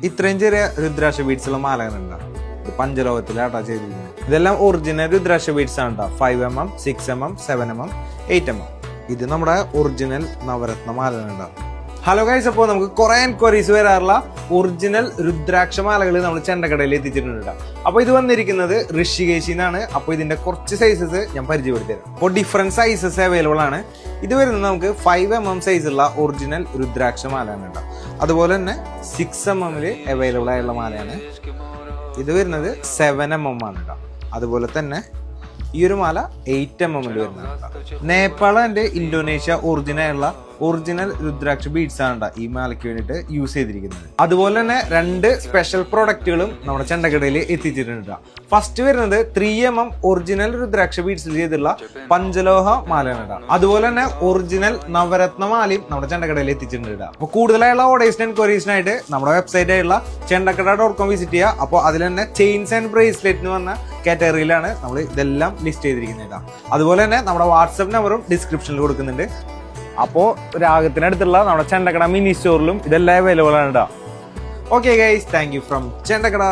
ഇത്രയും ചെറിയ രുദ്രാക്ഷ ബീഡ്സ് ഉള്ള മാലകളുണ്ടാ ഇത് പഞ്ചലോകത്തിലാട്ടാ ചെയ്തിരിക്കുന്നത്. ഇതെല്ലാം ഒറിജിനൽ രുദ്രാക്ഷ ബീഡ്സ് ആണ് കേട്ടോ. 5mm, 6mm, 7mm, 8mm. ഇത് നമ്മുടെ ഒറിജിനൽ നവരത്ന മാലകളുണ്ടാവും. ഹലോ ഗൈസ്, അപ്പോൾ നമുക്ക് കുറെ എൻക്വയറീസ് വരാറുള്ള ഒറിജിനൽ രുദ്രാക്ഷ മാലകൾ നമ്മൾ ചെണ്ടക്കടയിൽ എത്തിച്ചിട്ടുണ്ട്. അപ്പോൾ ഇത് വന്നിരിക്കുന്നത് ഋഷികേശിൽ നിന്നാണ്. അപ്പോൾ ഇതിന്റെ കുറച്ച് സൈസസ് ഞാൻ പരിചയപ്പെടുത്തി തരാം. അപ്പോൾ ഡിഫറെന്റ് സൈസസ് അവൈലബിൾ ആണ്. ഇത് വരുന്നത് നമുക്ക് 5mm സൈസുള്ള ഒറിജിനൽ രുദ്രാക്ഷ മാലയാണ് കേട്ടോ. അതുപോലെ തന്നെ 6mm അവൈലബിൾ ആയുള്ള മാലയാണ്. ഇത് വരുന്നത് 7mm ആണ് കേട്ടോ. അതുപോലെ തന്നെ ഈ ഒരു മാല 8mm വരുന്നത്. Nepal and Indonesia original Rudraksha beads ആണ് ഈ മാലയ്ക്ക് വേണ്ടിയിട്ട് യൂസ് ചെയ്തിരിക്കുന്നത്. അതുപോലെ തന്നെ 2 സ്പെഷ്യൽ പ്രോഡക്റ്റുകളും നമ്മുടെ ചെണ്ടക്കടയിൽ എത്തിച്ചിട്ടുണ്ട്. ഫസ്റ്റ് വരുന്നത് 3mm ഒറിജിനൽ രുദ്രാക്ഷ ബീഡ്സിൽ ചെയ്തിട്ടുള്ള പഞ്ചലോഹ മാലയാണ്. അതുപോലെ തന്നെ ഒറിജിനൽ നവരത്ന മാലയും നമ്മുടെ ചെണ്ടക്കടയിൽ എത്തിച്ചിട്ടുണ്ട്. അപ്പോൾ കൂടുതലായുള്ള ഓർഡേഴ്സിന് എൻക്വയറീസിനായിട്ട് നമ്മുടെ വെബ്സൈറ്റ് ആയിട്ടുള്ള ചെണ്ടക്കട.com വിസിറ്റ് ചെയ്യുക. അപ്പോൾ അതിൽ തന്നെ ചെയിൻസ് ആൻഡ് ബ്രേസ്ലെറ്റിന് വന്ന കാറ്റഗറിയിലാണ് നമ്മൾ ഇതെല്ലാം ലിസ്റ്റ് ചെയ്തിരിക്കുന്നത്. അതുപോലെ തന്നെ നമ്മുടെ വാട്സ്ആപ്പ് നമ്പറും ഡിസ്ക്രിപ്ഷനിൽ കൊടുക്കുന്നുണ്ട്. അപ്പോൾ രാഗത്തിനടുത്തുള്ള നമ്മുടെ ചെണ്ടക്കട മിനി സ്റ്റോറിലും ഇതെല്ലാം അവൈലബിൾ ആണ് കേട്ടോ. Okay guys, thank you from ചെണ്ടക്കട.